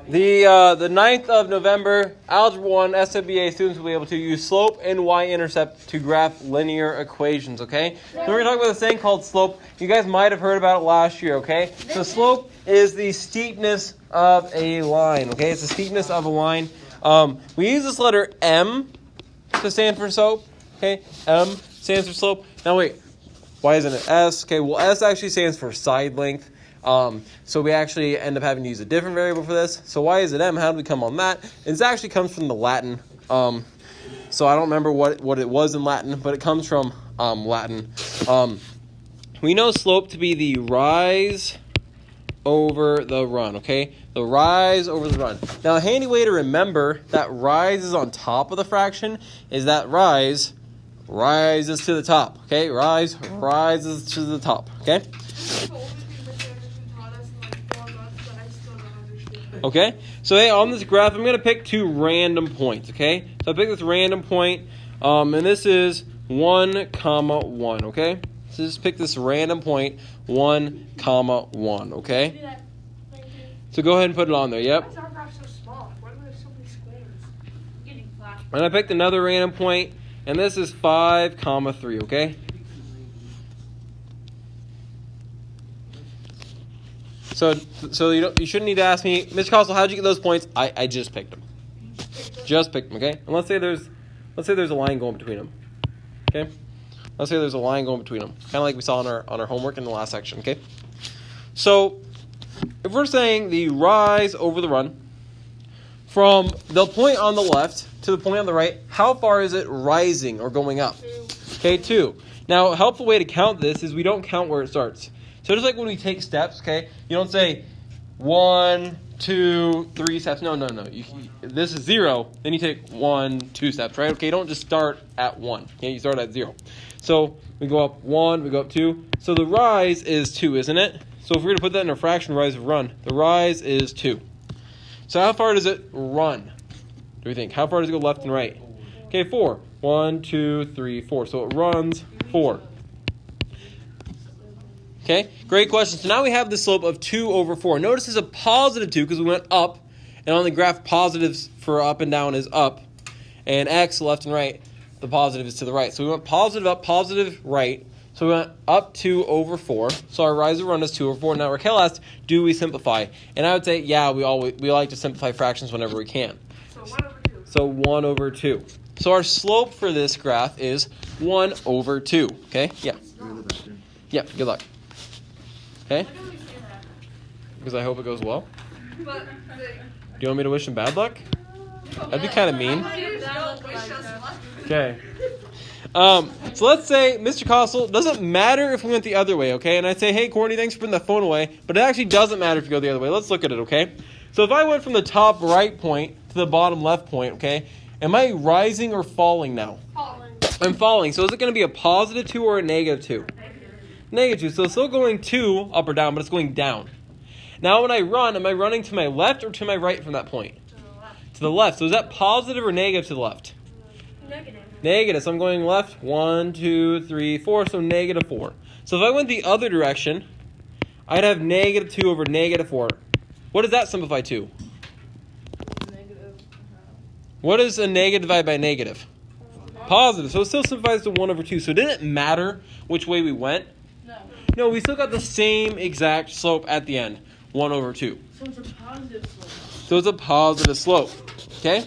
The 9th of November, Algebra 1 SWA students will be able to use slope and y-intercept to graph linear equations, okay? So we're going to talk about this thing called slope. You guys might have heard about it last year, okay? So slope is the steepness of a line, okay? It's the steepness of a line. We use this letter M to stand for slope, okay? M stands for slope. Now wait, why isn't it S? Okay, well S actually stands for side length. So we actually end up having to use a different variable for this. So why is it M? How did we come on that? It actually comes from the Latin. So I don't remember what it was in Latin, but it comes from Latin. We know slope to be the rise over the run, okay? The rise over the run. Now a handy way to remember that rise is on top of the fraction is that rise rises to the top, okay? Rise rises to the top, okay? Okay, so hey, on this graph, I'm going to pick two random points, okay? So I pick this random point, and this is 1, 1, okay? So just pick this random point, 1, 1, okay? So go ahead and put it on there, yep. Why is our graph so small? Why do we have so many squares? And I picked another random point, and this is 5, 3, okay? So you shouldn't need to ask me, Mr. Costle, how'd you get those points? I just picked them. Just picked them, okay? And let's say there's a line going between them. Okay? Let's say there's a line going between them. Kind of like we saw on our homework in the last section, okay? So if we're saying the rise over the run from the point on the left to the point on the right, how far is it rising or going up? 2. Okay, 2. Now, a helpful way to count this is we don't count where it starts. So just like when we take steps, okay, you don't say 1, 2, 3 steps. No. This is 0. Then you take 1, 2 steps, right? Okay, you don't just start at 1. Okay, you start at 0. So we go up 1, we go up 2. So the rise is 2, isn't it? So if we're going to put that in a fraction, rise of run, the rise is 2. So how far does it run? Do we think? How far does it go left and right? Okay, 4. 1, 2, 3, 4. So it runs 4. Okay, great question. So now we have the slope of 2 over 4. Notice it's a positive 2 because we went up. And on the graph, positives for up and down is up. And x, left and right, the positive is to the right. So we went positive up, positive right. So we went up 2 over 4. So our rise of run is 2 over 4. Now Raquel asked, do we simplify? And I would say, yeah, we like to simplify fractions whenever we can. So 1 over 2. So 1 over 2. So our slope for this graph is 1 over 2. Okay? Yeah. Yeah, good luck. Okay? Why do we say that? Because I hope it goes well. But Do you want me to wish him bad luck? That'd be kind of mean. Okay. So let's say, Mr. Costle, doesn't matter if we went the other way, okay? And I'd say, hey, Courtney, thanks for putting the phone away. But it actually doesn't matter if you go the other way. Let's look at it, okay? So if I went from the top right point to the bottom left point, okay? Am I rising or falling now? Falling. I'm falling. So is it going to be a positive 2 or a negative 2? Negative 2. So it's still going 2 up or down, but it's going down. Now when I run, am I running to my left or to my right from that point? To the left. To the left. So is that positive or negative to the left? Negative. Negative. So I'm going left. 1, 2, 3, 4. So negative 4. So if I went the other direction, I'd have negative 2 over negative 4. What does that simplify to? Negative. What is a negative divided by negative? Positive. So it still simplifies to 1 over 2. So didn't it matter which way we went? No, we still got the same exact slope at the end. 1 over 2. So it's a positive slope. So it's a positive slope. Okay?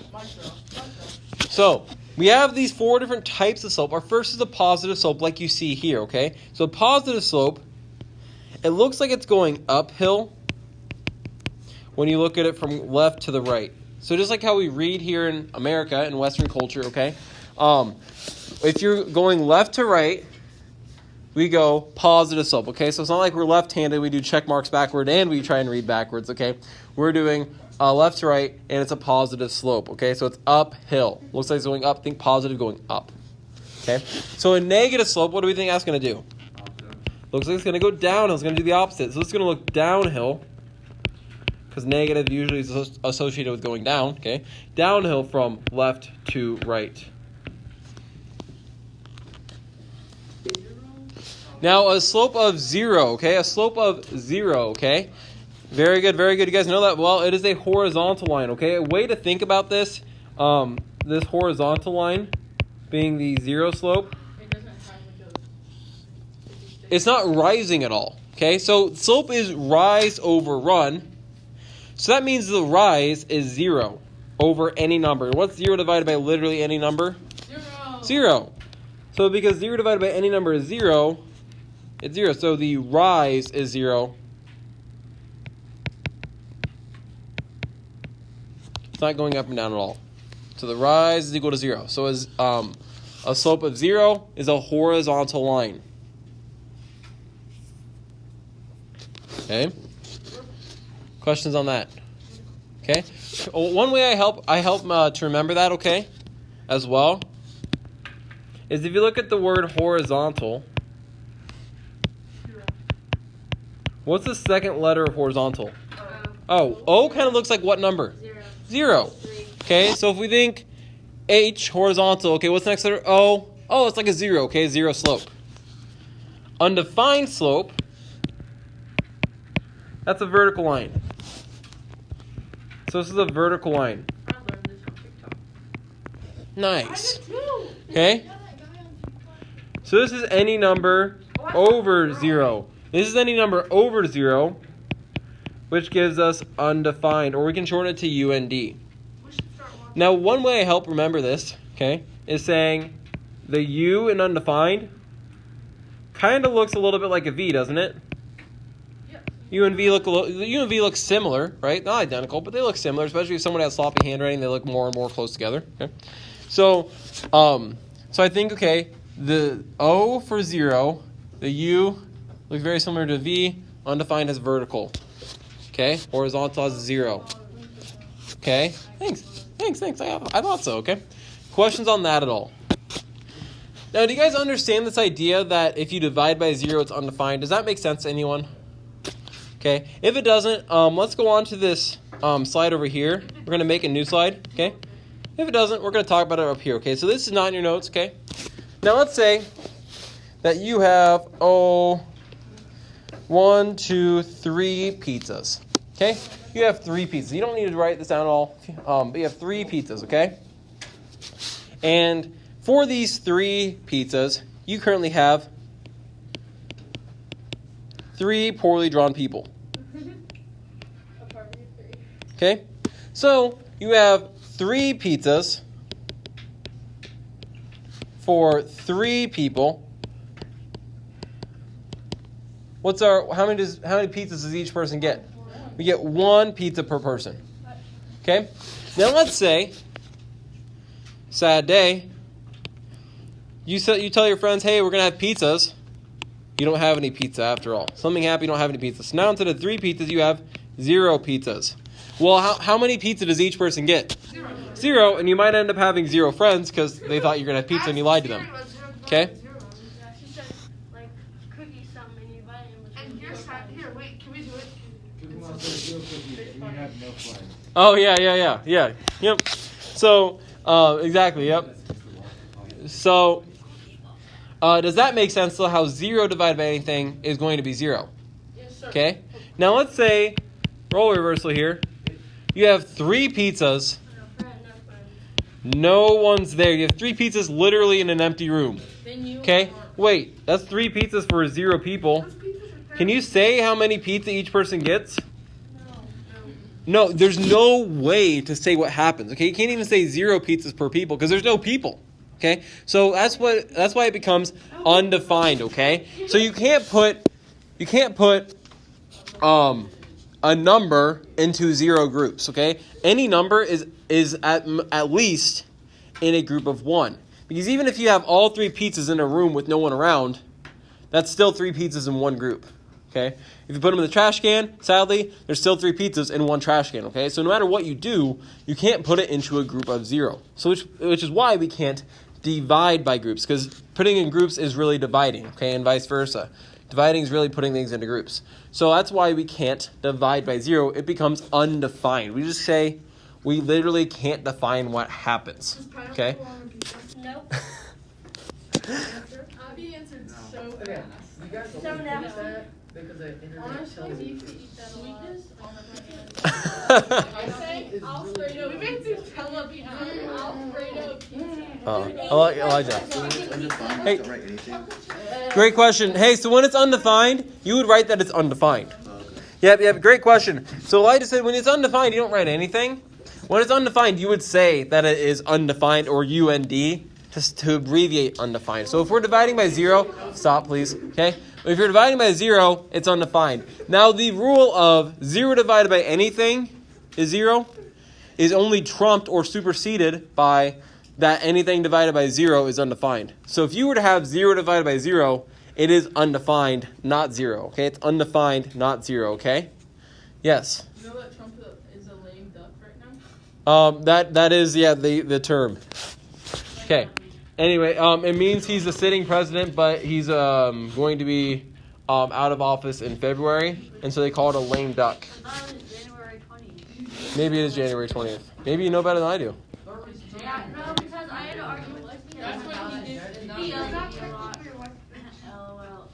So we have these 4 different types of slope. Our first is a positive slope like you see here. Okay? So a positive slope, it looks like it's going uphill when you look at it from left to the right. So just like how we read here in America, in Western culture, okay? If you're going left to right, we go positive slope, okay? So it's not like we're left-handed, we do check marks backward, and we try and read backwards, okay? We're doing left to right, and it's a positive slope, okay? So it's uphill. Looks like it's going up. Think positive going up, okay? So a negative slope, what do we think that's going to do? Looks like it's going to go downhill. It's going to do the opposite. So it's going to look downhill, because negative usually is associated with going down, okay? Downhill from left to right. Now, a slope of 0, okay? A slope of 0, okay? Very good, very good. You guys know that well. It is a horizontal line, okay? A way to think about this, this horizontal line being the zero slope, It doesn't have like a. it's not rising at all, okay? So slope is rise over run. So that means the rise is 0 over any number. What's 0 divided by literally any number? 0. 0. So because 0 divided by any number is 0, it's 0. So the rise is 0. It's not going up and down at all. So the rise is equal to 0. So as a slope of 0 is a horizontal line. Okay. Questions on that? Okay. One way I help to remember that, okay, as well, is if you look at the word horizontal. What's the second letter of horizontal? Oh, O kind of looks like what number? 0. Okay, so if we think H, horizontal, okay, what's the next letter? O? Oh, it's like a 0, okay, 0 slope. Undefined slope, that's a vertical line. So this is a vertical line. I learned this on TikTok. Nice. I did too. Okay? So this is any number over 0. This is any number over 0, which gives us undefined, or we can shorten it to UND. We should start watching. Now, one way I help remember this, okay, is saying the U in undefined kind of looks a little bit like a V, doesn't it? Yeah. U and V look similar, right? Not identical, but they look similar, especially if someone has sloppy handwriting, they look more and more close together. Okay? So I think, okay, the O for 0, the U looks very similar to V, undefined as vertical. Okay? Horizontal as 0. Okay? Thanks. I thought so, okay? Questions on that at all? Now, do you guys understand this idea that if you divide by 0, it's undefined? Does that make sense to anyone? Okay. If it doesn't, let's go on to this slide over here. We're going to make a new slide, okay? If it doesn't, we're going to talk about it up here, okay? So this is not in your notes, okay? Now, let's say that you have, 1, 2, 3 pizzas, okay? You have 3 pizzas. You don't need to write this down at all, but you have 3 pizzas, okay? And for these 3 pizzas, you currently have 3 poorly drawn people. Okay? So, you have 3 pizzas for 3 people. How many pizzas does each person get? We get 1 pizza per person. Okay? Now let's say, sad day, you tell your friends, hey, we're going to have pizzas. You don't have any pizza after all. Something happened, you don't have any pizza. So now instead of 3 pizzas, you have 0 pizzas. Well, how many pizza does each person get? 0, and you might end up having 0 friends because they thought you were going to have pizza and you lied to them. Okay? Yeah, she said, like, cookie something, and you buy it. And here's how, here, wait, can we do it? We have no flags. Oh, yeah. Yep. So, exactly, yep. So, does that make sense to how 0 divided by anything is going to be 0? Yes, sir. Okay? Now let's say, role reversal here. You have 3 pizzas. No one's there. You have 3 pizzas literally in an empty room. Then you Okay? are- Wait, that's 3 pizzas for 0 people. Those pizzas are Can you say how many pizza each person gets? No. No, there's no way to say what happens. Okay? You can't even say 0 pizzas per people because there's no people. Okay? So that's why it becomes undefined, okay? So you can't put a number into 0 groups, okay? Any number is at least in a group of 1. Because even if you have all 3 pizzas in a room with no one around, that's still 3 pizzas in 1 group, okay? If you put them in the trash can, sadly, there's still 3 pizzas in 1 trash can, okay? So no matter what you do, you can't put it into a group of 0. So which is why we can't divide by groups, because putting in groups is really dividing, okay, and vice versa. Dividing is really putting things into groups. So that's why we can't divide by 0. It becomes undefined. We just say we literally can't define what happens, okay? Nope. Abby answered so fast. You guys Seven always apples. do that. Because the internet tells Honestly, you. you could eat that a lot. I say Alfredo pizza. Alfredo pizza. Elijah. Undefined, Hey. don't write anything. Great question. Hey, so when it's undefined, you would write that it's undefined. Oh, okay. Yep, great question. So Elijah said when it's undefined, you don't write anything. When it's undefined, you would say that it is undefined or UND to abbreviate undefined. So if we're dividing by 0, stop please, okay? If you're dividing by 0, it's undefined. Now the rule of 0 divided by anything is 0 is only trumped or superseded by that anything divided by 0 is undefined. So if you were to have 0 divided by 0, it is undefined, not 0, okay? It's undefined, not 0, okay? Yes? You know that Trump is a lame duck right now? That is, the term. Okay. Anyway, it means he's the sitting president, but he's going to be out of office in February, and so they call it a lame duck. I thought it was January 20th. Maybe it is January 20th. Maybe you know better than I do. Yeah, no, because I had to argue with him. That's what he did. He yells at me a lot. LOL.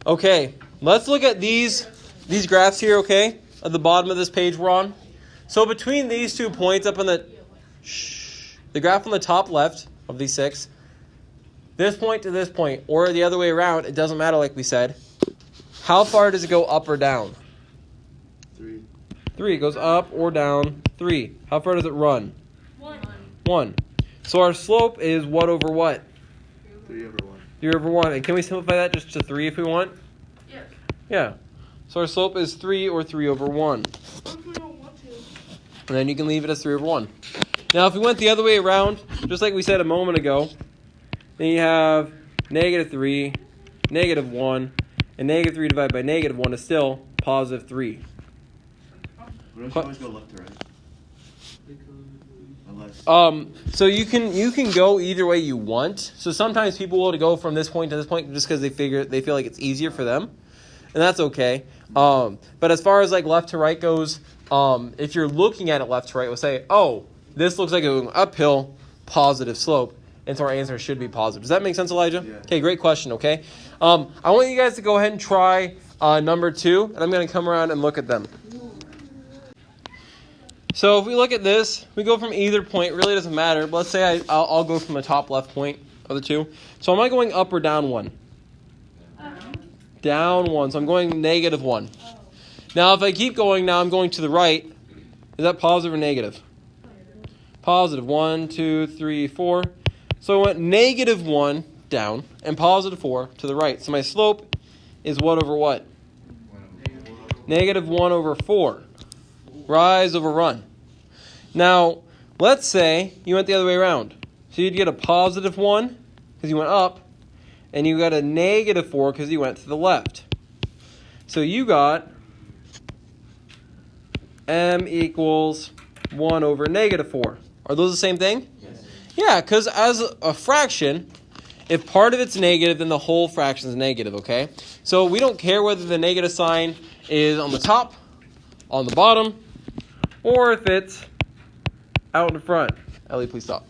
Okay, let's look at these graphs here, okay? At the bottom of this page we're on. So between these 2 points up on the graph on the top left of these 6, this point to this point, or the other way around, it doesn't matter like we said. How far does it go up or down? 3. 3. It goes up or down 3. How far does it run? 1. So our slope is what over what? 3 over 1. 3 over 1. And can we simplify that just to 3 if we want? Yes. Yeah. So our slope is 3 or 3 over 1. What if we don't want to? And then you can leave it as 3 over 1. Now if we went the other way around, just like we said a moment ago, then you have -3, -1, and -3 divided by -1 is still positive 3. We don't always go left to right. Unless. So you can go either way you want. So sometimes people will go from this point to this point just because they feel like it's easier for them, and that's okay. But as far as like left to right goes, if you're looking at it left to right, we'll say, oh, this looks like an uphill positive slope, and so our answer should be positive. Does that make sense, Elijah? Yeah. Okay, great question. Okay, I want you guys to go ahead and try number 2, and I'm going to come around and look at them. So if we look at this, we go from either point. It really doesn't matter. But let's say I'll go from the top left point of the 2. So am I going up or down 1? Down 1. So I'm going -1. Now if I keep going, now I'm going to the right. Is that positive or negative? Positive. 1, 2, 3, 4. So I went -1 down and positive 4 to the right. So my slope is what over what? -1 over 4. Rise over run. Now, let's say you went the other way around. So you'd get a positive 1 because you went up, and you got a -4 because you went to the left. So you got m equals 1 over -4. Are those the same thing? Yes. Yeah, because as a fraction, if part of it's negative, then the whole fraction is negative, okay? So we don't care whether the negative sign is on the top, on the bottom, or if it's out in front. Ellie, please stop.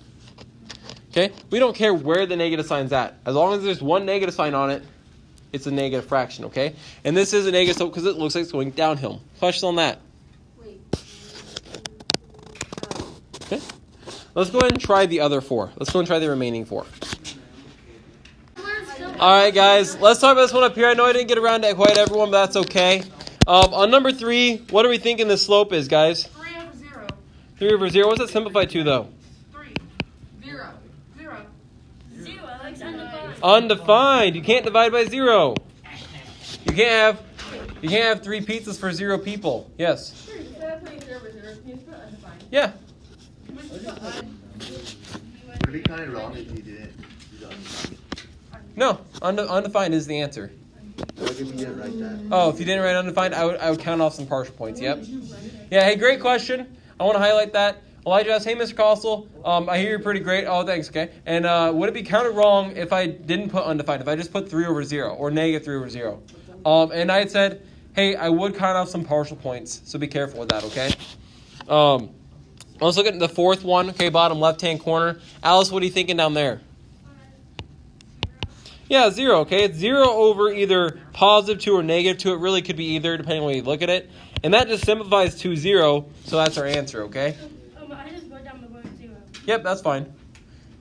Okay? We don't care where the negative sign's at. As long as there's one negative sign on it, it's a negative fraction, okay? And this is a negative slope because it looks like it's going downhill. Question on that? Wait. Okay. Let's go ahead and try the other 4. Let's go and try the remaining 4. All right, guys. Let's talk about this one up here. I know I didn't get around to quite everyone, but that's okay. On number 3, what are we thinking the slope is, guys? 3 over 0. 3 over 0. What's that simplified to, though? 3. 0. 0. 0. Alex, undefined. Undefined. You can't divide by 0. You can't have 3 pizzas for 0 people. Yes. Yeah. Would it be kind of wrong if you didn't do the undefined? No. Undefined is the answer. What if you didn't write that? Oh, if you didn't write undefined, I would count off some partial points. Yep. Yeah. Hey, great question. I want to highlight that. Elijah asks, hey, Mr. Costle, I hear you're pretty great. Oh, thanks. Okay. And would it be counted wrong if I didn't put undefined? If I just put 3 over 0 or -3 over 0? And I had said, hey, I would count off some partial points. So be careful with that. Okay. Let's look at the 4th one. Okay, bottom left-hand corner. Alice, what are you thinking down there? Yeah, 0, okay? It's 0 over either positive 2 or negative 2. It really could be either, depending on how you look at it. And that just simplifies to 0, so that's our answer, okay? I just wrote down the word 0. Yep, that's fine.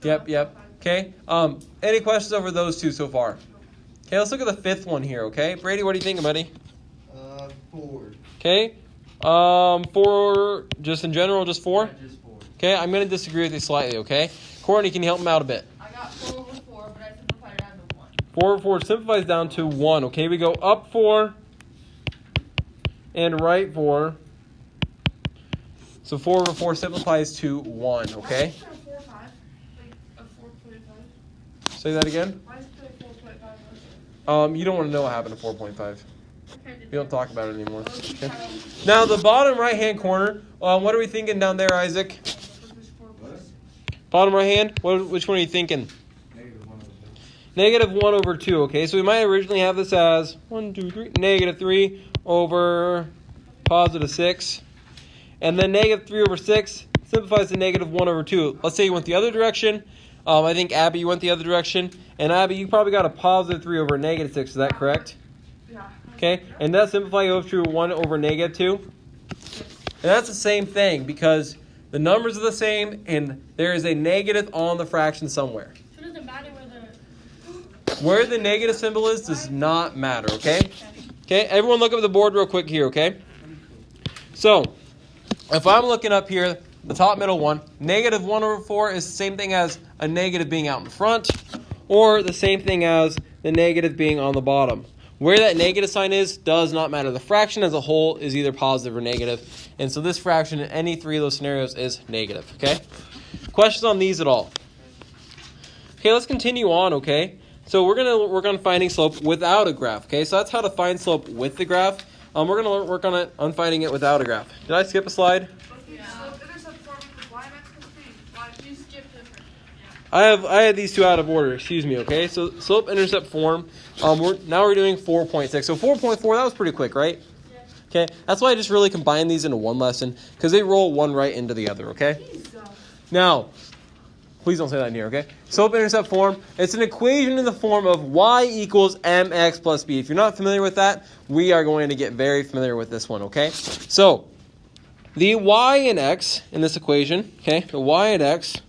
Yep. Okay, any questions over those two so far? Okay, let's look at the fifth one here, okay? Brady, what do you think, buddy? 4. Okay, 4, just in general, just 4? Yeah, just 4. Okay, I'm going to disagree with you slightly, okay? Courtney, can you help him out a bit? I got 4 over 4, but I simplified it down to 1. 4 over 4 simplifies down to 1, okay? We go up 4 and right 4. So 4 over 4 simplifies to 1, okay? Why is it 4.5? Like a 4.5? Say that again. Why is it 4.5? You don't want to know what happened to 4.5. We don't talk about it anymore. Okay. Now, the bottom right-hand corner, what are we thinking down there, Isaac? What? Bottom right-hand, which one are you thinking? -1 over 2. -1 over 2, okay? So we might originally have this as -3 over positive 6. And then -3 over 6 simplifies to -1 over 2. Let's say you went the other direction. I think, Abby, you went the other direction. And, Abby, you probably got a positive 3 over -6. Is that correct? Yeah. Okay, and that simplify goes to 1 over -2. And that's the same thing because the numbers are the same and there is a negative on the fraction somewhere. So it doesn't matter where Where the negative symbol is does not matter, okay? Okay, everyone look up the board real quick here, okay? So, if I'm looking up here, the top middle one, -1 over 4 is the same thing as a negative being out in front, or the same thing as the negative being on the bottom. Where that negative sign is does not matter. The fraction as a whole is either positive or negative. And so this fraction in any three of those scenarios is negative, okay? Questions on these at all? Okay, let's continue on, okay? So we're going to work on finding slope without a graph, okay? So that's how to find slope with the graph. We're going to work on finding it without a graph. Did I skip a slide? Intercept form equals y max plus b. Why you skipped it? I had these two out of order, excuse me, okay? So slope-intercept form, we're doing 4.6. So 4.4, that was pretty quick, right? Okay, that's why I just really combined these into one lesson, because they roll one right into the other, okay? Now, please don't say that in here, okay? Slope-intercept form, it's an equation in the form of y equals mx plus b. If you're not familiar with that, we are going to get very familiar with this one, okay? So, the y and x in this equation, okay, the y and x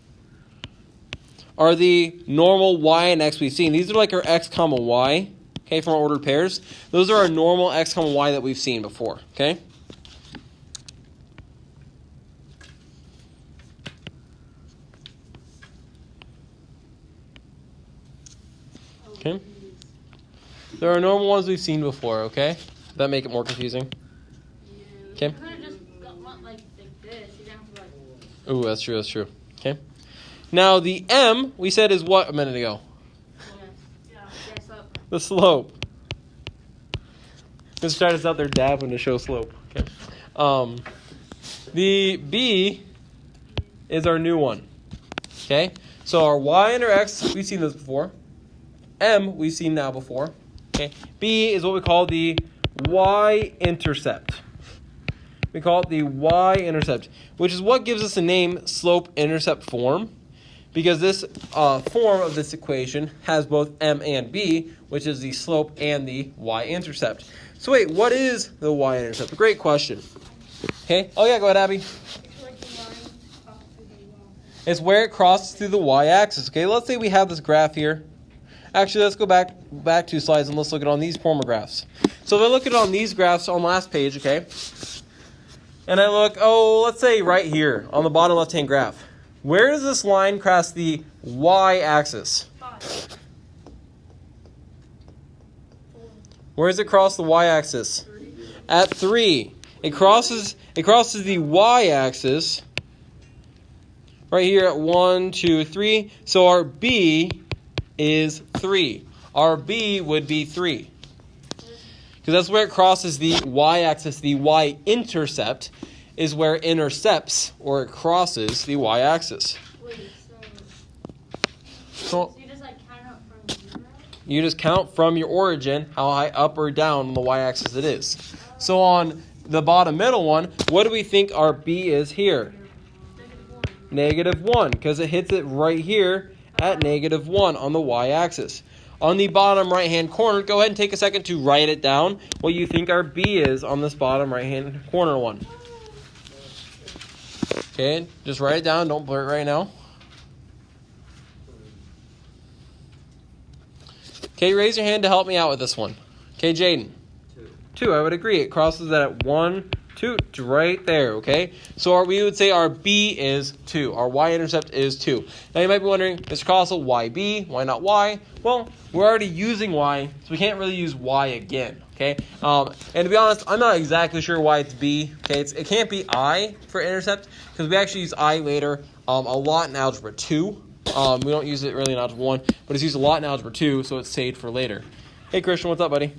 are the normal y and x we've seen. These are like our x comma y, okay, from our ordered pairs. Those are our normal x comma y that we've seen before, okay? Okay. There are normal ones we've seen before, okay? Does that make it more confusing? Okay. You could have just went like this. You didn't have to like. Ooh, that's true. Okay. Now, the m, we said, is what a minute ago? Yes, up. The slope. Mr. Titus out there dabbing to show slope. Okay. The b is our new one. Okay. So our y and our x, we've seen this before. M, we've seen now before. Okay. B is what we call the y-intercept. We call it the y-intercept, which is what gives us the name slope-intercept form, because this form of this equation has both m and b, which is the slope and the y-intercept. So wait, what is the y-intercept? Great question. Okay. Oh yeah, go ahead, Abby. It's where it crosses through the y-axis. Okay, let's say we have this graph here. Actually, let's go back 2 slides and let's look at it on these former graphs. So if I look at it on these graphs on last page, okay, and I look, let's say right here on the bottom left-hand graph. Where does this line cross the y-axis? 5. Where does it cross the y-axis? At 3. It crosses the y-axis right here at 1, 2, 3. So our b is 3. Our b would be 3. Because that's where it crosses the y-axis. The y-intercept is where it intercepts or it crosses the y-axis. Wait, So you just like count up from 0? you just count from your origin how high up or down on the y-axis it is. So on the bottom middle one, what do we think our b is here? -1, because it hits it right here at -1 on the y-axis. on the bottom right-hand corner, go ahead and take a second to write it down, what you think our b is on this bottom right-hand corner one. Okay, just write it down. Don't blur it right now. Okay, raise your hand to help me out with this one. Okay, Jaden. 2, I would agree. It crosses that at 1, 2, right there, okay? So we would say our b is 2. Our y-intercept is 2. Now you might be wondering, Mr. Cossel, why b? Why not y? Well, we're already using y, so we can't really use y again, okay? And to be honest, I'm not exactly sure why it's b. Okay, it can't be I for intercept, because we actually use I later a lot in Algebra 2. We don't use it really in Algebra 1, but it's used a lot in Algebra 2, so it's saved for later. Hey, Christian, what's up, buddy?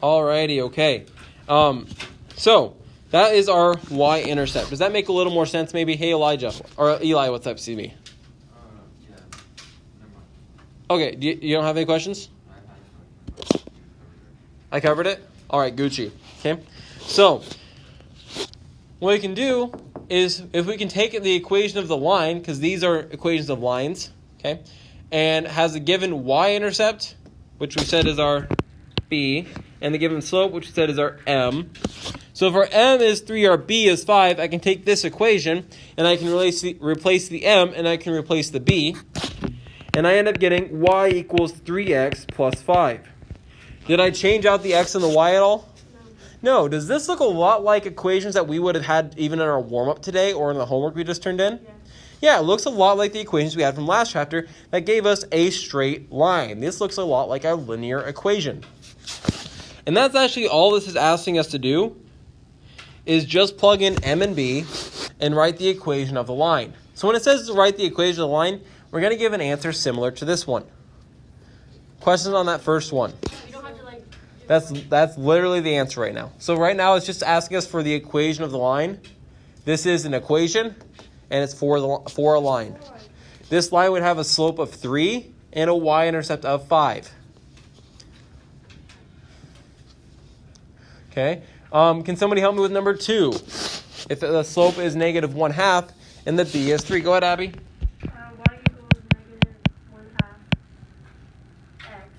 Alrighty, okay. So, that is our y-intercept. Does that make a little more sense, maybe? Hey, Elijah. Or Eli, what's up, excuse me? Yeah. Never mind. Okay, you don't have any questions? I covered it? Alright, Gucci. Okay? So, what we can do is, if we can take the equation of the line, because these are equations of lines, okay, and has a given y-intercept, which we said is our b, and the given slope, which we said is our m. So if our m is 3, our b is 5, I can take this equation, and I can replace the m, and I can replace the b, and I end up getting y equals 3x plus 5. Did I change out the x and the y at all? No. Does this look a lot like equations that we would have had even in our warm-up today or in the homework we just turned in? Yeah, it looks a lot like the equations we had from last chapter that gave us a straight line. This looks a lot like a linear equation. And that's actually all this is asking us to do, is just plug in m and b and write the equation of the line. So when it says to write the equation of the line, we're going to give an answer similar to this one. Questions on that first one? You don't have to like. That's literally the answer right now. So right now it's just asking us for the equation of the line. This is an equation, and it's for a line. This line would have a slope of 3 and a y-intercept of 5. Okay. Can somebody help me with number 2? If the slope is negative 1/2 and the b is 3. Go ahead, Abby. Y equals negative 1/2 x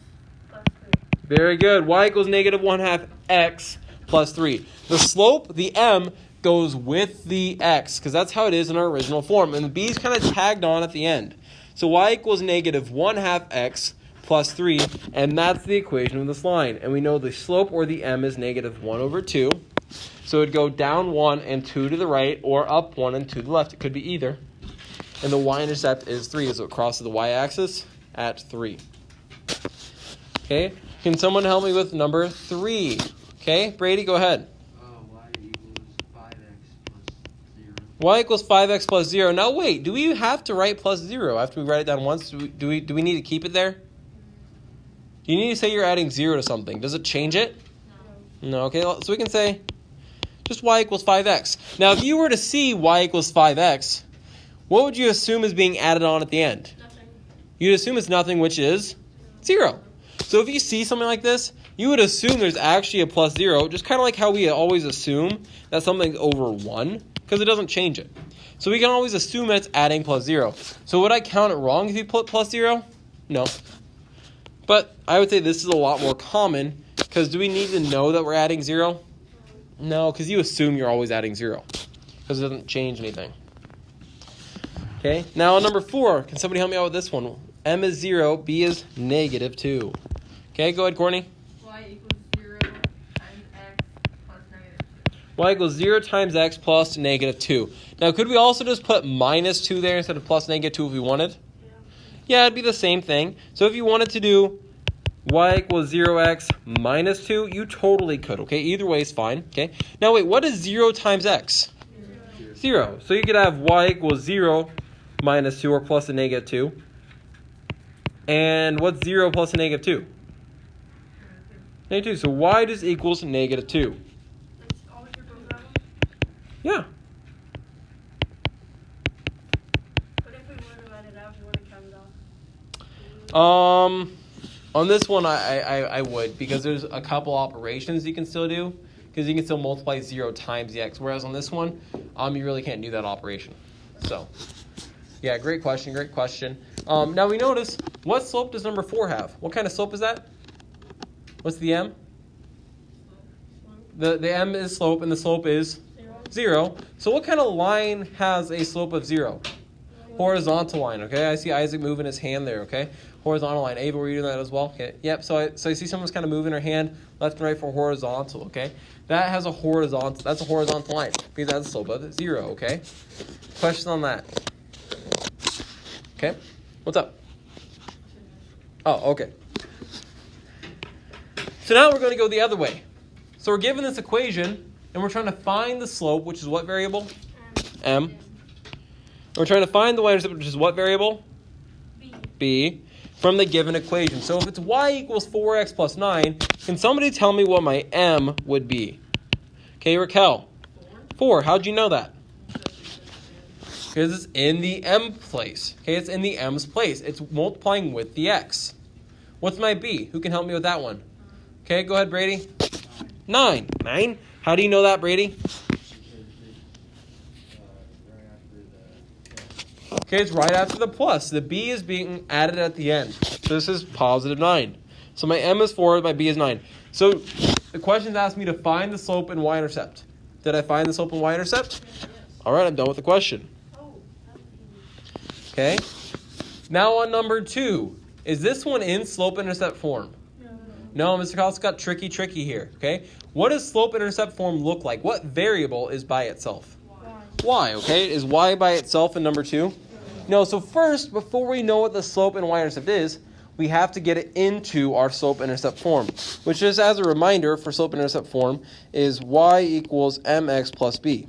plus 3. Very good. Y equals negative 1/2 x plus 3. The slope, the m, goes with the x, because that's how it is in our original form. And the b is kind of tagged on at the end. So y equals negative 1/2 x plus 3, and that's the equation of this line. And we know the slope, or the m, is negative 1/2. So it would go down 1 and 2 to the right, or up 1 and 2 to the left. It could be either. And the y-intercept is 3, so it crosses the y-axis at 3. Okay, can someone help me with number 3? Okay, Brady, go ahead. Y equals 5x plus 0. Y equals 5x plus 0. Now wait, do we have to write plus 0 after we write it down once? Do we need to keep it there? Do you need to say you're adding 0 to something? Does it change it? No. Okay, so we can say just y equals 5x. Now if you were to see y equals 5x, what would you assume is being added on at the end? Nothing. You'd assume it's nothing, which is 0. So if you see something like this, you would assume there's actually a plus 0, just kind of like how we always assume that something's over 1, because it doesn't change it. So we can always assume that it's adding plus 0. So would I count it wrong if you put plus 0? No. But I would say this is a lot more common, because do we need to know that we're adding 0? No, because you assume you're always adding 0, because it doesn't change anything. Okay, now on number 4, can somebody help me out with this one? M is 0, B is negative 2. Okay, go ahead, Courtney. Y equals 0 times x plus negative 2. Y equals 0 times x plus negative 2. Now, could we also just put minus 2 there instead of plus negative 2 if we wanted? Yeah, it'd be the same thing. So if you wanted to do y equals 0x minus 2, you totally could, okay? Either way is fine, okay? Now, wait, what is 0 times x? 0. So you could have y equals 0 minus 2 or plus a negative 2. And what's 0 plus a negative 2? Negative 2. So y just equals negative 2. That's always your program. Yeah. What if we would have added out, we would have counted off? On this one, I would, because there's a couple operations you can still do, because you can still multiply 0 times the x, whereas on this one, you really can't do that operation. So, Yeah, great question, great question. Now we notice, what slope does number 4 have? What kind of slope is that? What's the m? The m is slope, and the slope is 0. So what kind of line has a slope of 0? Horizontal line, okay? I see Isaac moving his hand there, okay? Horizontal line. Ava, were you doing that as well? Okay. Yep, so I see someone's kind of moving her hand left and right for horizontal, okay? That has a horizontal, that's a horizontal line because that's a slope of 0, okay? Question on that? Okay? What's up? Oh, okay. So now we're going to go the other way. So we're given this equation, and we're trying to find the slope, which is what variable? M. And we're trying to find the y-intercept, which is what variable? B. From the given equation. So if it's y equals 4x plus 9, can somebody tell me what my m would be? Okay, Raquel. 4. How'd you know that? Because it's in the m place. Okay, it's in the m's place. It's multiplying with the x. What's my b? Who can help me with that one? Okay, go ahead, Brady. 9. 9? How do you know that, Brady? Okay, it's right after the plus. The b is being added at the end. So this is positive 9. So my m is 4, my b is 9. So the question's asked me to find the slope and y-intercept. Did I find the slope and y-intercept? All right, I'm done with the question. Okay. Now on number 2. Is this one in slope-intercept form? No, Mr. Collins got tricky here. Okay. What does slope-intercept form look like? What variable is by itself? Y. Okay. Is y by itself in number 2? No. So first, before we know what the slope and y-intercept is, we have to get it into our slope-intercept form, which is, as a reminder, for slope-intercept form, is y equals mx plus b.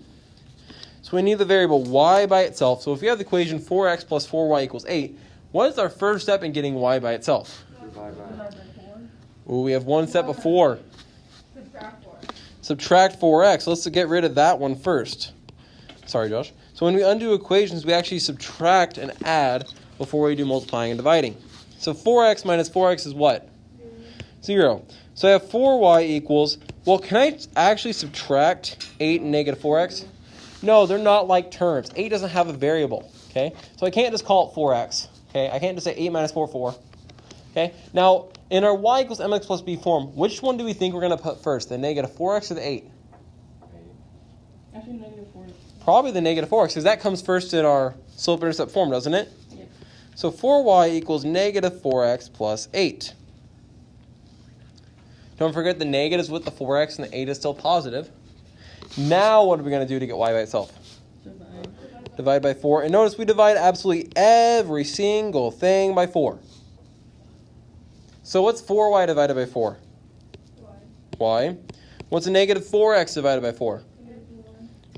So we need the variable y by itself. So if you have the equation 4x plus 4y equals 8, what is our first step in getting y by itself? Ooh, we have one step before. Subtract 4x. Let's get rid of that one first. Sorry, Josh. So when we undo equations, we actually subtract and add before we do multiplying and dividing. So 4x minus 4x is what? 0. So I have 4y equals, well, can I actually subtract 8 and negative 4x? No, they're not like terms. 8 doesn't have a variable, okay? So I can't just call it 4x, okay? I can't just say 8 minus 4, 4. Okay, now in our y equals mx plus b form, which one do we think we're going to put first? The negative 4x or the 8? Actually, negative 4. Probably the negative 4x, because that comes first in our slope-intercept form, doesn't it? Yeah. So 4y equals negative 4x plus 8. Don't forget the negatives with the 4x and the 8 is still positive. Now what are we going to do to get y by itself? Divide by 4. And notice we divide absolutely every single thing by 4. So what's 4y divided by 4? Y. What's a negative 4x divided by 4?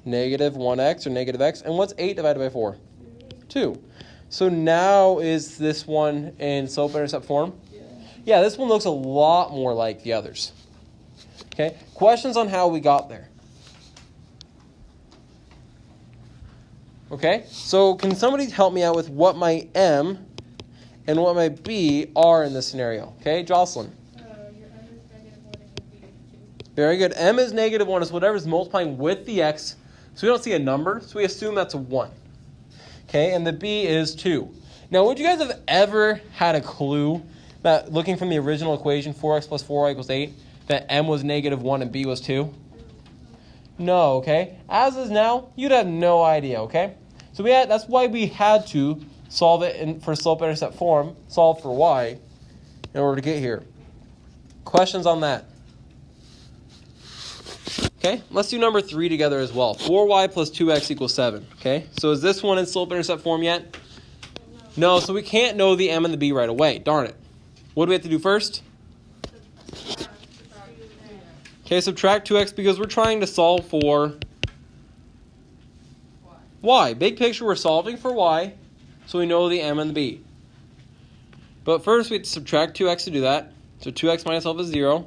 Negative 1x or negative x. And what's 8 divided by 4? 2. So now is this one in slope-intercept form? Yeah, this one looks a lot more like the others. Okay, questions on how we got there? Okay, so can somebody help me out with what my m and what my b are in this scenario? Okay, Jocelyn. Your m is negative 1 and your b is 2. Very good. M is negative 1. It's whatever's multiplying with the x. So we don't see a number, so we assume that's a 1. Okay, and the b is 2. Now, would you guys have ever had a clue that looking from the original equation, 4x plus 4y equals 8, that m was negative 1 and b was 2? No, okay? As is now, you'd have no idea, okay? So that's why we had to solve it for slope-intercept form, solve for y, in order to get here. Questions on that? Okay, let's do number 3 together as well. 4y plus 2x equals 7, okay? So is this one in slope-intercept form yet? No, so we can't know the m and the b right away. Darn it. What do we have to do first? Okay, subtract 2x because we're trying to solve for y. Big picture, we're solving for y, so we know the m and the b. But first, we have to subtract 2x to do that. So 2x minus itself is 0.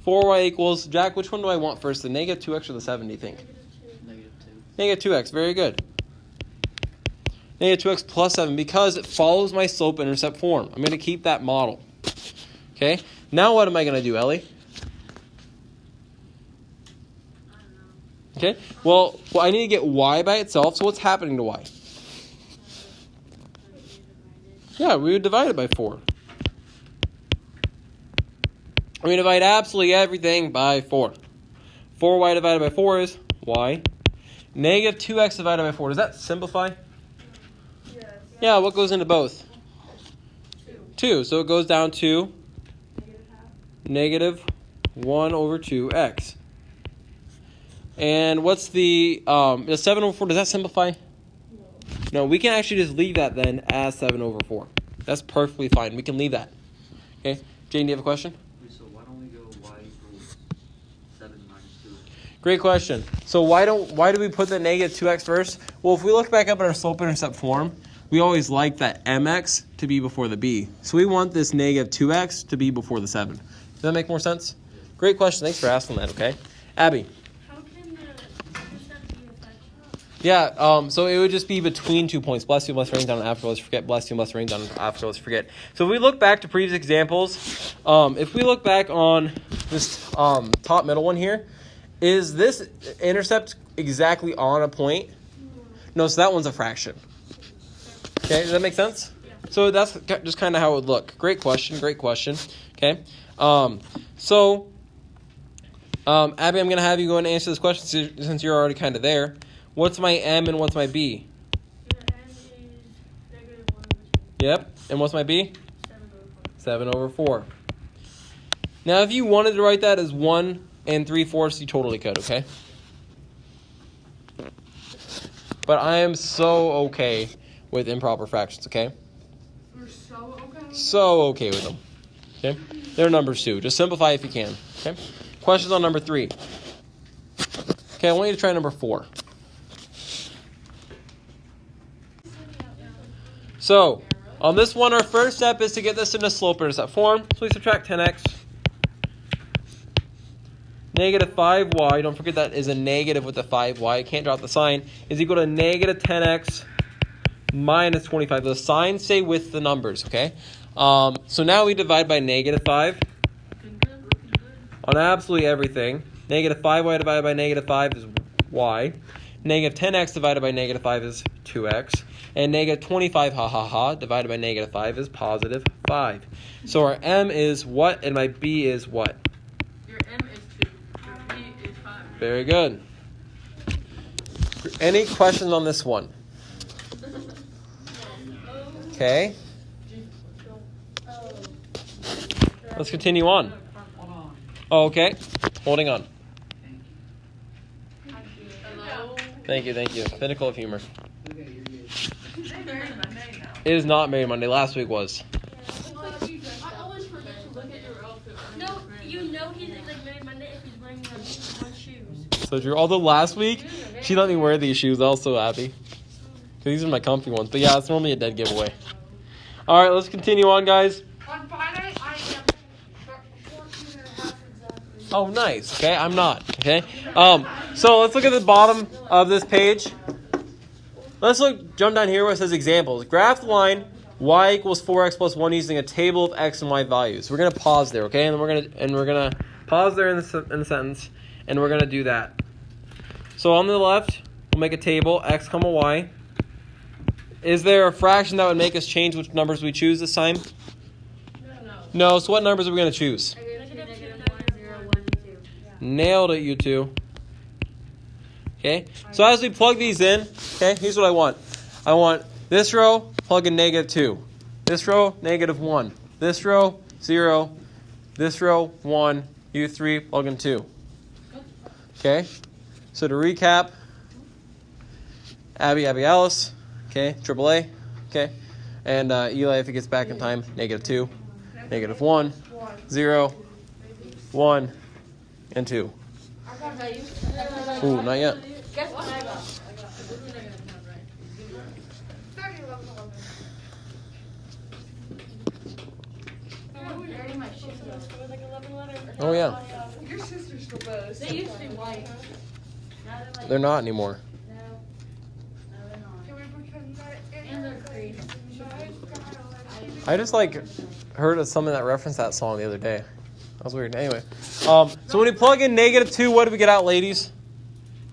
4y equals, Jack, which one do I want first, the negative 2x or the 7, do you think? Negative 2. Negative 2x, very good. Negative 2x plus 7 because it follows my slope-intercept form. I'm going to keep that model. Okay, now what am I going to do, Ellie? Okay, well, I need to get y by itself, so what's happening to y? Yeah, we would divide it by 4. We divide absolutely everything by 4. 4y divided by 4 is y. Negative 2x divided by 4. Does that simplify? Yes. Yeah, what goes into both? 2. So it goes down to negative 1 over 2x. And what's the 7 over 4? Does that simplify? No, we can actually just leave that then as 7 over 4. That's perfectly fine. We can leave that. Okay, Jane, do you have a question? So why don't we go y equals 7 minus 2? Great question. So why do we put the negative 2x first? Well, if we look back up at our slope-intercept form, we always like that mx to be before the b. So we want this negative 2x to be before the 7. Does that make more sense? Great question. Thanks for asking that, okay? Abby. How can the intercept be a fraction? Yeah, so it would just be between 2 points. Bless you, bless rain down, afterwards forget. Bless you, bless rain down, afterwards forget. So if we look back to previous examples, if we look back on this top middle one here, is this intercept exactly on a point? No, so that one's a fraction. Okay, does that make sense? Yeah. So that's just kind of how it would look. Great question, great question. Okay, Abby, I'm going to have you go and answer this question since you're already kind of there. What's my m and what's my b? Your n is negative 1 over 2. Yep. And what's my b? 7 over 4. 7 over 4. Now, if you wanted to write that as 1 and 3/4, you totally could, okay? But I am so okay with improper fractions, okay? We're so okay. So okay with them. Okay? They're numbers too. Just simplify if you can. Okay? Questions on number 3. Okay, I want you to try number 4. So, on this one, our first step is to get this into slope-intercept form. So we subtract 10x. Negative 5y, don't forget that is a negative with the 5y. I can't drop the sign. Is equal to negative 10x minus 25. The signs stay with the numbers, okay? So now we divide by negative 5 on absolutely everything. Negative 5y divided by negative 5 is y. Negative 10x divided by negative 5 is 2x. And negative 25, divided by negative 5 is positive 5. So our m is what and my b is what? Your M is 2. Your B is 5. Very good. Any questions on this one? Okay. Let's continue on. Oh, okay. Holding on. Hello? Thank you. Pinnacle of humor. They married my name now. It is not Mary Monday. Last week was. I always forget to look at your outfit. No, you know he's like married Monday if he's wearing one shoes. So Drew, although last week she let me wear these shoes also, Abby. 'Cause these are my comfy ones. But yeah, it's normally a dead giveaway. All right, let's continue on, guys. On Friday, I am 14 and a half exactly. Oh, nice. Okay, I'm not. Okay. So let's look at the bottom of this page. Let's jump down here where it says examples. Graph the line y equals 4x plus 1 using a table of x and y values. We're gonna pause there, okay? And then we're gonna pause there in the sentence, and we're gonna do that. So on the left, we'll make a table x, y. Is there a fraction that would make us change which numbers we choose this time? No. So what numbers are we gonna choose? Nailed it, you two. Okay, so as we plug these in, okay, here's what I want. I want this row, plug in negative 2. This row, negative 1. This row, 0. This row, 1. You 3, plug in 2. Okay, so to recap, Abby, Alice, okay, AAA, okay, and Eli, if he gets back in time, negative 2, negative 1, 0, 1, and 2. Ooh, not yet. Guess what I got? 30, 11, 11. Oh yeah, Your sister's the best. They used to be white. they're not anymore. Can we pretend that And they're green. I just heard of something that referenced that song the other day. That was weird. Anyway, so when we plug in negative 2, what do we get out, ladies?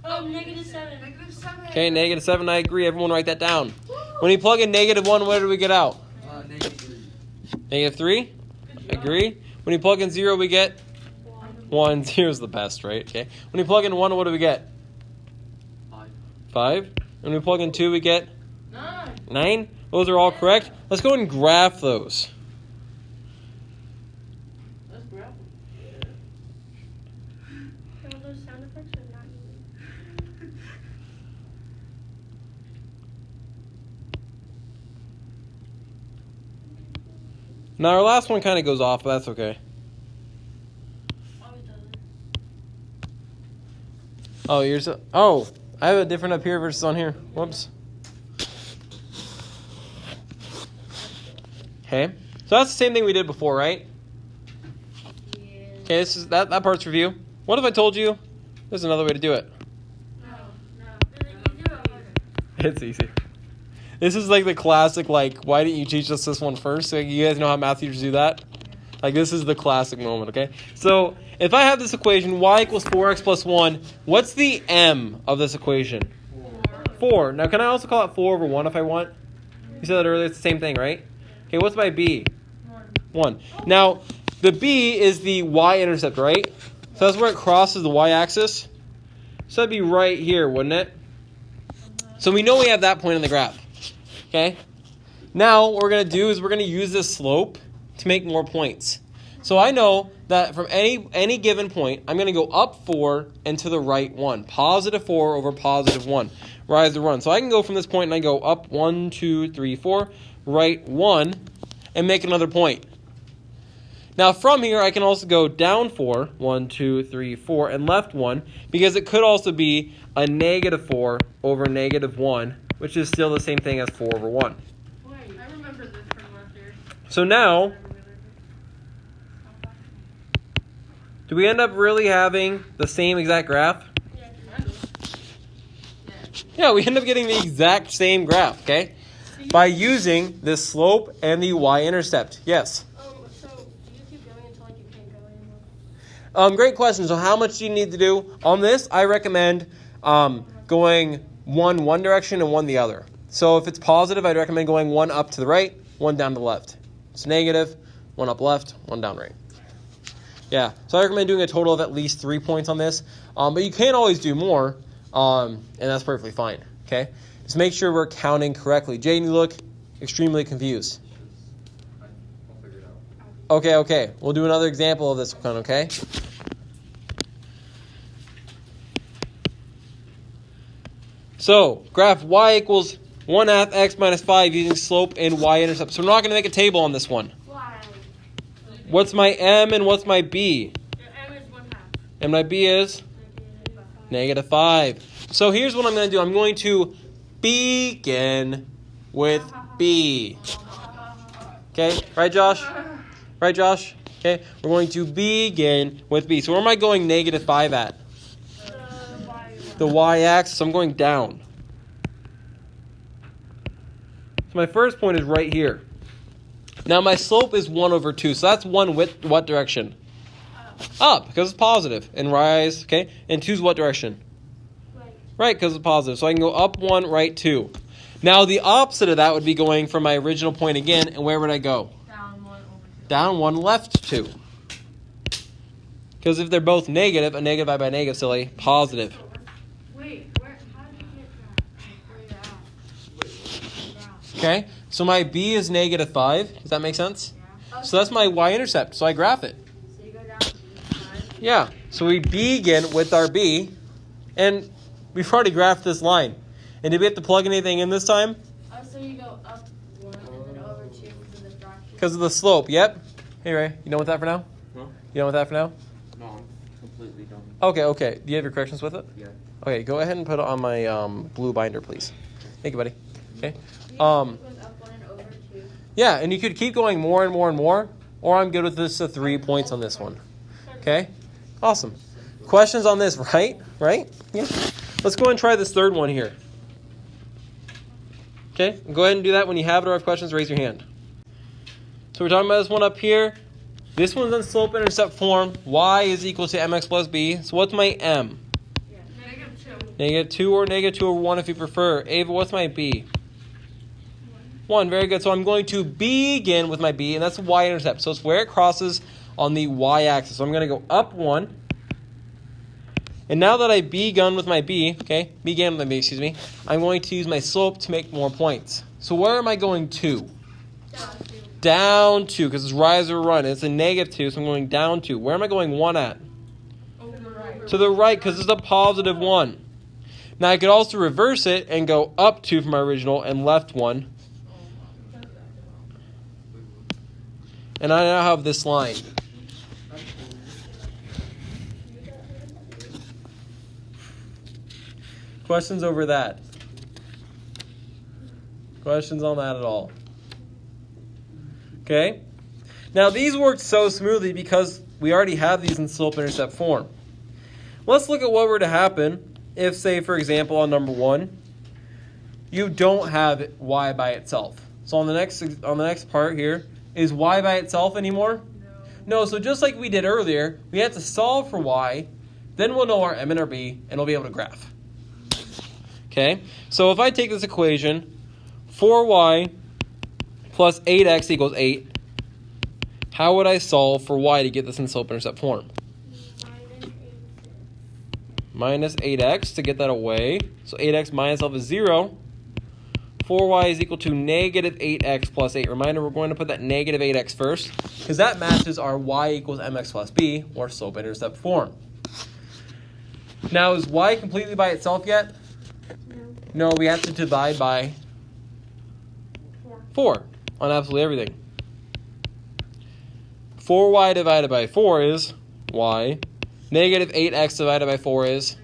Negative 7. Negative 7. Okay, negative 7. I agree. Everyone write that down. When we plug in negative 1, what do we get out? Negative -3? Agree? When you plug in 0, we get 1. 0 is the best, right? Okay. When you plug in 1, what do we get? 5. When we plug in 2, we get 9. Those are all correct. Let's go and graph those. Let's grab them. All those sound effects are not needed. Now our last one kind of goes off, but that's okay. Always does it. Oh, I have a different up here versus on here. Whoops. Okay, so that's the same thing we did before, right? Okay, this is that part's review. What if I told you there's another way to do it? No. You do it harder. It's easy. This is like the classic, like, why didn't you teach us this one first? So you guys know how math teachers do that? Like, this is the classic moment, okay? So if I have this equation, y equals 4x plus 1, what's the m of this equation? 4. Now, can I also call it 4 over 1 if I want? You said that earlier, it's the same thing, right? Okay, what's my b? 1. Now, the b is the y-intercept, right? So that's where it crosses the y-axis. So that'd be right here, wouldn't it? So we know we have that point in the graph. Okay? Now, what we're going to do is we're going to use this slope to make more points. So I know that from any given point, I'm going to go up 4 and to the right 1. Positive 4 over positive 1. Rise or run. So I can go from this point and I go up 1, 2, 3, 4, right 1, and make another point. Now from here, I can also go down 4, 1, 2, 3, 4, and left 1, because it could also be a -4 over -1, which is still the same thing as 4 over 1. Wait, I remember this from last year. So now, do we end up really having the same exact graph? Yeah, we end up getting the exact same graph, okay? By using this slope and the y-intercept. Yes? So do you keep going until like you can't go anymore? Great question. So how much do you need to do? On this, I recommend going one direction and one the other. So if it's positive, I'd recommend going 1 up to the right, 1 down to the left. It's negative, 1 up left, 1 down right. Yeah, so I recommend doing a total of at least 3 points on this. But you can always do more, and that's perfectly fine. Okay? Just make sure we're counting correctly. Jaden, you look extremely confused. I'll figure it out. Okay. We'll do another example of this one, okay? So, graph y equals 1/2 x minus 5 using slope and y-intercept. So we're not going to make a table on this one. Why? What's my m and what's my b? Your m is 1/2. And my b is -5. So here's what I'm going to do. I'm going to begin with b. Okay, right, Josh? Right, Josh? Okay, we're going to begin with b. So where am I going -5 at? The y-axis. I'm going down. So my first point is right here. Now my slope is 1 over 2. So that's 1 with what direction? Up, because it's positive. And rise, okay? And 2's what direction? Right, because it's positive. So I can go up 1, right 2. Now the opposite of that would be going from my original point again. And where would I go? Down 1 over 2. Down 1, left 2. Because if they're both negative, a negative divided by negative is still a positive. Wait, how did you get that? Where you at? Okay, so my b is -5. Does that make sense? So that's my y-intercept. So I graph it. So you go down to 5. Yeah, so we begin with our b. And we've already graphed this line. And did we have to plug anything in this time? So you go up 1 and then over 2 because of the fraction. Because of the slope, yep. Hey Ray, you done with that for now? Huh? You done with that for now? No, I'm completely done. Okay. Do you have your corrections with it? Yeah. Okay, go ahead and put it on my blue binder, please. Thank you, buddy. Okay. Goes up 1 and over 2. Yeah, and you could keep going more and more and more, or I'm good with this 3 points on this one. Okay? Awesome. Questions on this, right? Right? Yeah. Let's go and try this third one here. Okay? Go ahead and do that. When you have it or have questions, raise your hand. So we're talking about this one up here. This one's in slope-intercept form. Y is equal to mx plus b. So what's my m? -2. -2 or -2 over 1 if you prefer. Ava, what's my b? 1. Very good. So I'm going to begin with my B, and that's the y-intercept. So it's where it crosses on the y-axis. So I'm going to go up 1. And now that I began with my B, I'm going to use my slope to make more points. So where am I going to? Down 2, because it's rise or run. It's a negative 2, so I'm going down 2. Where am I going 1 at? To the right, because it's a positive 1. Now I could also reverse it and go up 2 from my original and left 1. And I now have this line. Questions over that? Questions on that at all? Okay. Now these worked so smoothly because we already have these in slope-intercept form. Let's look at what were to happen if, say, for example, on number 1, you don't have y by itself. So on the next part here, is y by itself anymore? No. So just like we did earlier, we have to solve for y, then we'll know our m and our b, and we'll be able to graph. Okay, so if I take this equation, 4y plus 8x equals 8, how would I solve for y to get this in slope-intercept form? Minus 8x to get that away. So 8x minus itself is 0. 4y is equal to negative 8x plus 8. Reminder, we're going to put that negative 8x first, because that matches our y equals mx plus b, or slope-intercept form. Now, is y completely by itself yet? No, we have to divide by 4 on absolutely everything. 4y divided by 4 is y. Negative 8x divided by 4 is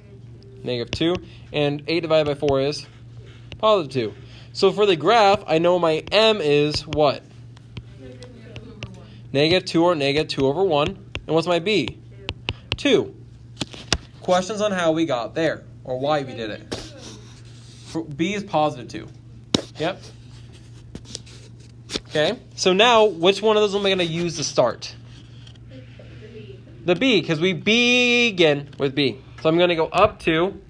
negative 2. And 8 divided by 4 is positive 2. So for the graph, I know my m is what? Negative 2 or negative 2 over 1. And what's my b? 2. Questions on how we got there, or why we did it. B is positive 2. Yep. Okay. So now, which one of those am I going to use to start? The B, because we begin with B. So I'm going to go up 2.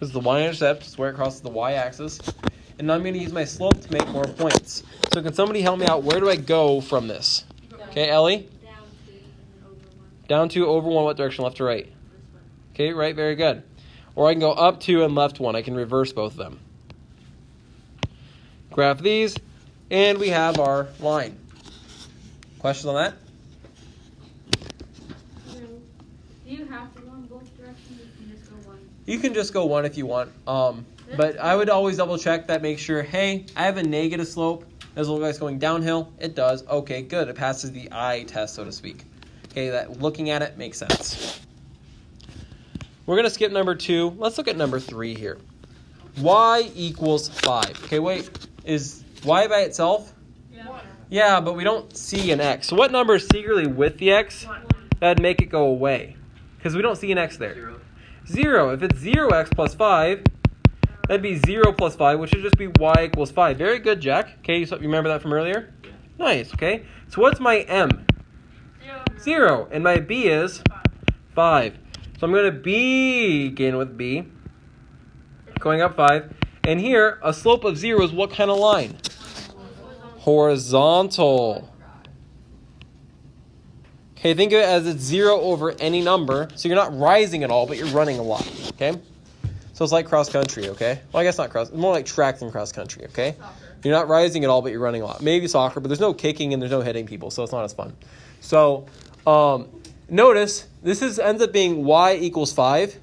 This is the y-intercept. It's where it crosses the y-axis. And now I'm going to use my slope to make more points. So can somebody help me out? Where do I go from this? Okay, Ellie? Down 2 over 1. What direction? Left or right? Okay, right. Very good. Or I can go up 2 and left 1. I can reverse both of them. Graph these. And we have our line. Questions on that? Do you have to go in both directions, or can you just go one? You can just go 1 if you want. But I would always double check that, make sure, hey, I have a negative slope. Does it look like it's going downhill? It does. Okay, good. It passes the eye test, so to speak. Okay, that looking at it makes sense. We're going to skip number 2. Let's look at number 3 here. Y equals 5. Okay, wait. Is y by itself? Yeah, but we don't see an x. So what number is secretly with the x? That'd make it go away. Because we don't see an x there. 0. If it's 0x plus 5, that'd be 0 plus 5, which should just be y equals 5. Very good, Jack. Okay, so you remember that from earlier? Nice, okay. So what's my m? 0. And my b is 5. So I'm going to begin with b, going up 5. And here, a slope of 0 is what kind of line? Horizontal. Okay, think of it as it's 0 over any number. So you're not rising at all, but you're running a lot. Okay? So it's like cross country, okay? Well, I guess not cross. It's more like track than cross country, okay? Soccer. You're not rising at all, but you're running a lot. Maybe soccer, but there's no kicking and there's no hitting people, so it's not as fun. So notice this ends up being y equals 5.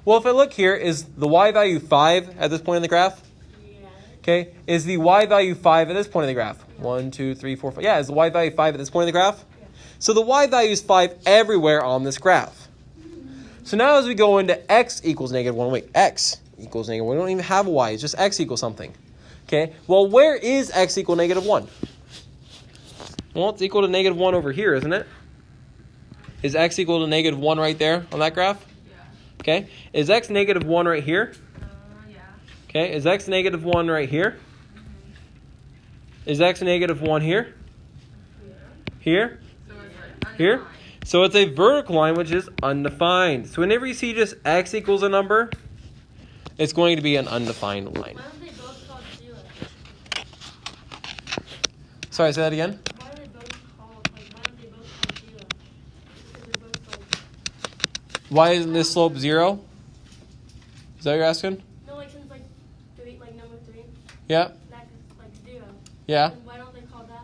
Well, if I look here, is the y value 5 at this point in the graph? Yeah. Okay. Is the y value 5 at this point in the graph? 1, 2, 3, 4, 5. Yeah, is the y value 5 at this point in the graph? Yeah. So the y value is 5 everywhere on this graph. So now as we go into x equals negative 1, wait, x equals negative 1. We don't even have a y. It's just x equals something. Okay. Well, where is x equal negative 1? Well, it's equal to negative 1 over here, isn't it? Is x equal to negative 1 right there on that graph? Okay, is x negative 1 right here? Yeah. Okay, is x negative 1 right here? Is x negative 1 here? Here? Here? So it's a vertical line, which is undefined. So whenever you see just x equals a number, it's going to be an undefined line. Why don't they both call 0? Sorry, say that again. Why do they both call? Like, why don't they both call 0? Because they're both like. Why isn't this slope 0? Is that what you're asking? No, like since like 3, like number 3, Yeah. that is like 0. Yeah. Then why don't they call that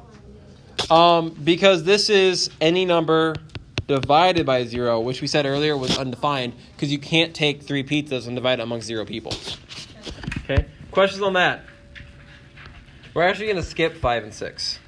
line 0? Because this is any number divided by 0, which we said earlier was undefined, because you can't take 3 pizzas and divide it among 0 people. Okay? Questions on that? We're actually going to skip 5 and 6.